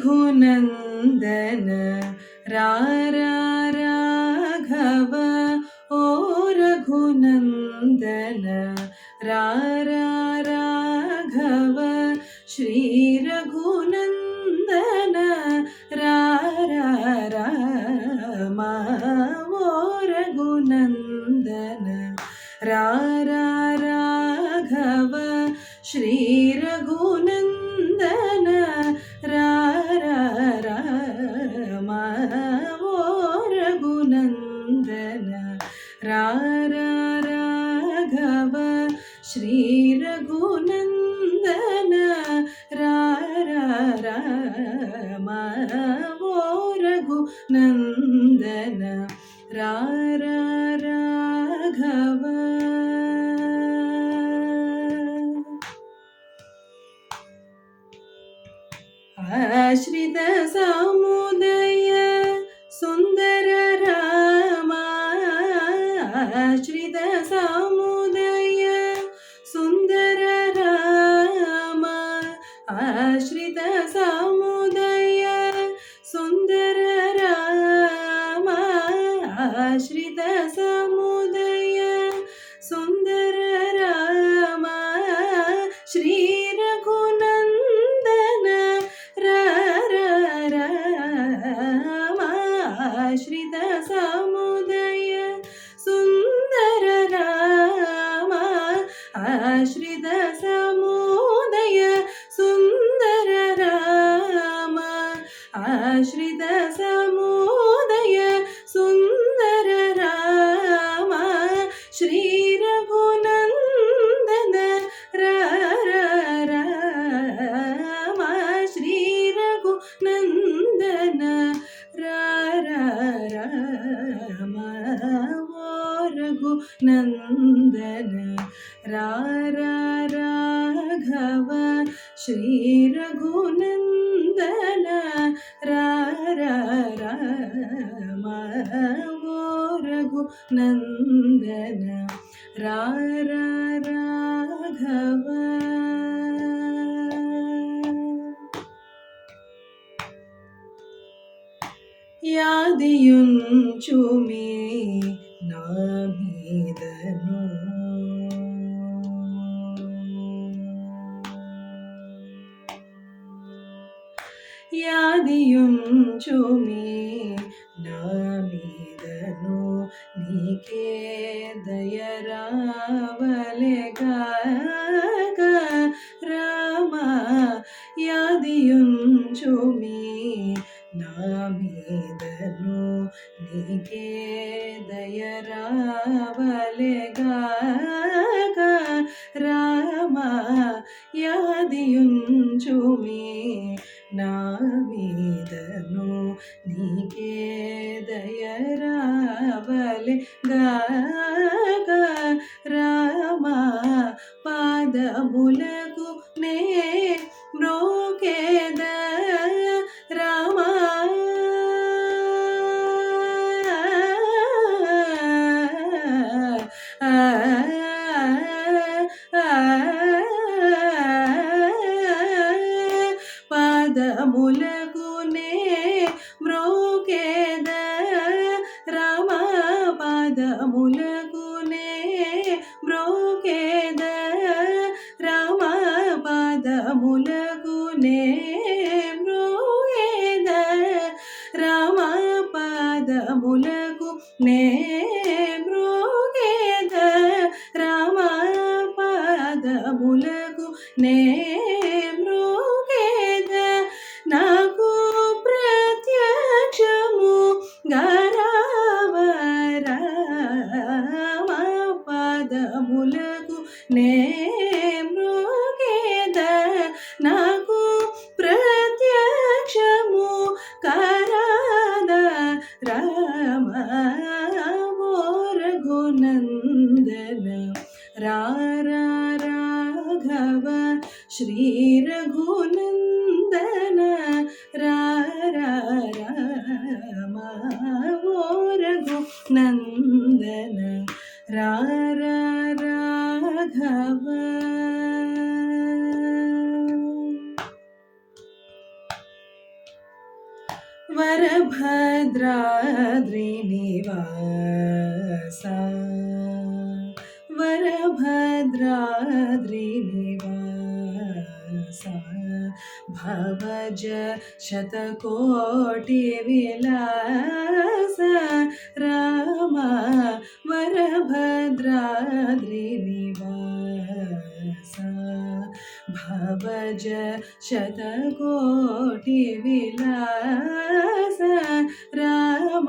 रघुनंदन राघव ओ रघुनंदन राघव श्री रघुनंदन रामा ओ रघुनंदन राघव श्री रघुनंदन रामा ओ रघुनंदन राघव श्री रघुनंदन रामा ओ रघुनंदन राघव आश्रित समुदय सुंदर रामा आश्रित समुदय सुंदर रामा आश्रित समुदय सुंदर रामा आश्रित समुदय सुंदर रामा श्री रघुनंदन रामा आश्रित समुदय सुंदर रामा आश्रित समुदय सुंदर रामा आश्रित समुदय सुंदर रामा श्री रघुनंदन रामा श्री रघुनंदन रामा ओ रघुनंदन राघव श्री रघुनंदन रामा ओ रघुनंदन राघव యాదియుంచుమి నా మీదను యాదియుంచుమి నా మీదను నీకే దయరావలెగాక రామా యాదియుంచుమి నా మీదను నీకే దయరావలెగాక రామా యాదియుంచుమి నా మీదను నీకే దయరావలెగాక రామా పాదములకు నే మ్రోకేద రామా పాదములకు నే మ్రోకేద రామా పాదములకు నే మ్రోకేద రామా పాదములకు నే మ్రోకేద రామా పాదములకు నే మ్రోకేద రామా పాదములకు నే మ్రోకేద నాకు वरभद्राद्रिनिवास वरभद्राद्रिनिवास भवज शतकोटिविलास राम वरभद्राद्रिनिवास भवज शतकोटिविलास राम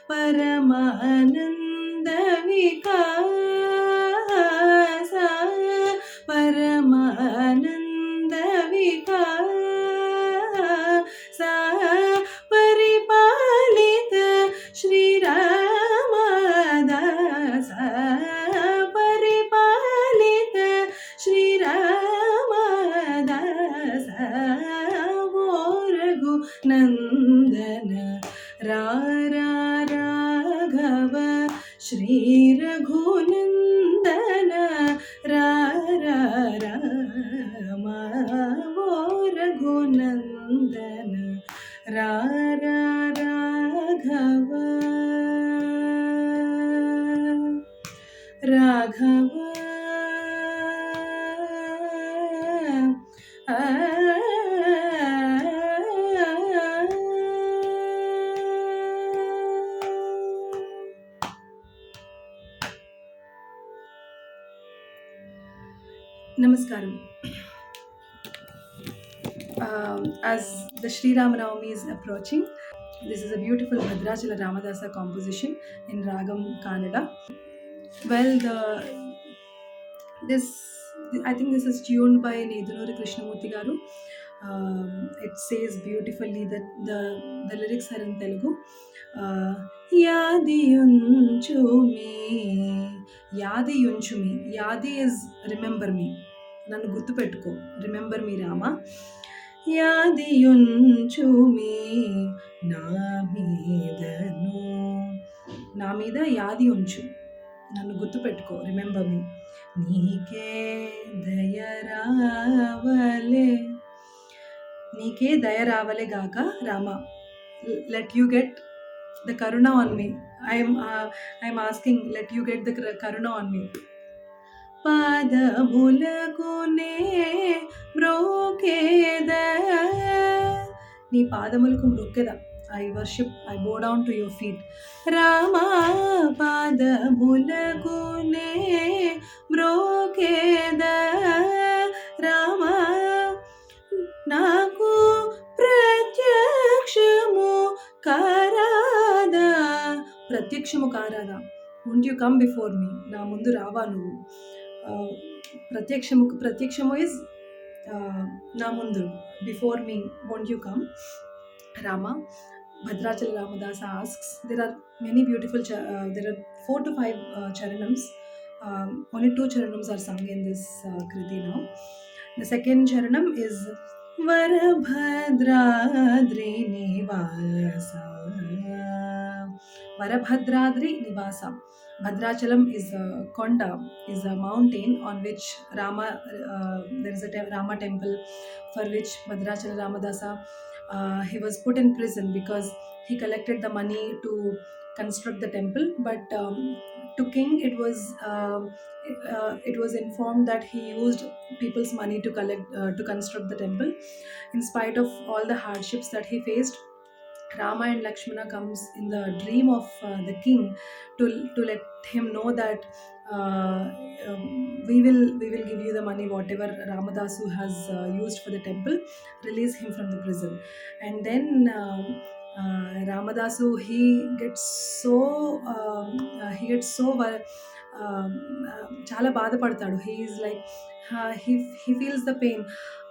परमानन्द विकास परमानन्द विकास परिपालित श्रीरामदास परिपालित श्रीरामदास वो रघुनन्दन राघव श्री रघुनन्दन राम वो Raghunandan Raghav Raghav Namaskaram. As the Sri Rama Navami is approaching, this is a beautiful Bhadrachala Ramadasa composition in Ragam Kannada. Well, I think this is tuned by Nedunuri Krishnamurti Garu. It says beautifully that the lyrics are in Telugu. Yadi yunchumi. Yadi is remember me. Nannu gurtu pettuko. Remember me, Rama. Yadi yunchumi na mida yadi unchu. Nannu gurtu pettuko. Remember me. Nike dayaravale gaga Rama. Let you get the karuna on me. I'm asking, let you get the karuna on me. పాదములకునే మ్రోకేద నీ పాదములకు మ్రొక్కెద I worship, I bow down to your feet. Rama పాదములకునే మ్రోకేద Rama నాకు ప్రత్యక్షము కారాదా ప్రత్యక్షము కారాదా won't you come before me నా ముందు రావా నువ్వు ప్రత్యక్షము is నా ముందు before me won't you come Rama. Bhadrachala Ramadasa asks, there are many beautiful there are 4 to 5 charanams. Only 2 charanams are sung in this kriti now. The second charanam is Varabhadradri Nivasa. Varabhadradri Nivasa. Bhadrachalam is a konda, is a mountain on which there is a Rama temple for which Bhadrachala Ramadasa he was put in prison because he collected the money to construct the temple, but to king it was informed that he used people's money to construct the temple. In spite of all the hardships that he faced, Rama and Lakshmana comes in the dream of the king to let him know that we will give you the money, whatever Ramadasu has used for the temple, release him from the prison. And then Ramadasu he gets so chala baadhapadtadu. He is like he feels the pain.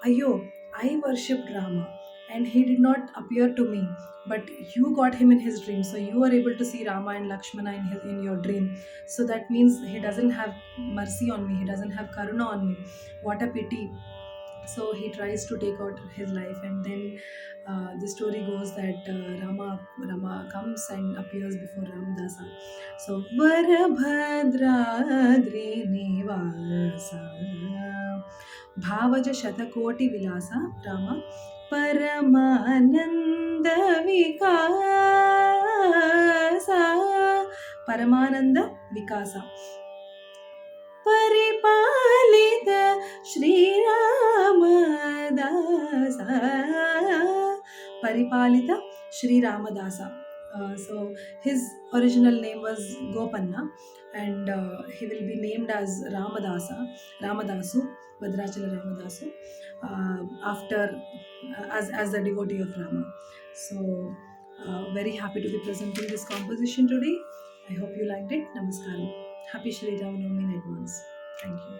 Ayyo, I worshipped Rama and he did not appear to me, but you got him in his dream, so you are able to see Rama and Lakshmana in your dream. So that means he doesn't have mercy on me, he doesn't have karuna on me. What a pity. So he tries to take out his life, and then the story goes that Rama comes and appears before Ramadasa. So Varabhadradri Nivasa Bhavaja Shatakoti Vilasa Rama Paramananda vikasa, Paramananda Vikasa. Paripalita Shri Ramadasa, Paripalita Shri Ramadasa. So his original name was Gopanna, and he will be named as Ramadasu, Bhadrachala Ramadasu, after as the devotee of Rama. So very happy to be presenting this composition today. I hope you liked it. Namaskaram. Happy Shri Ram Navami in advance. Thank you.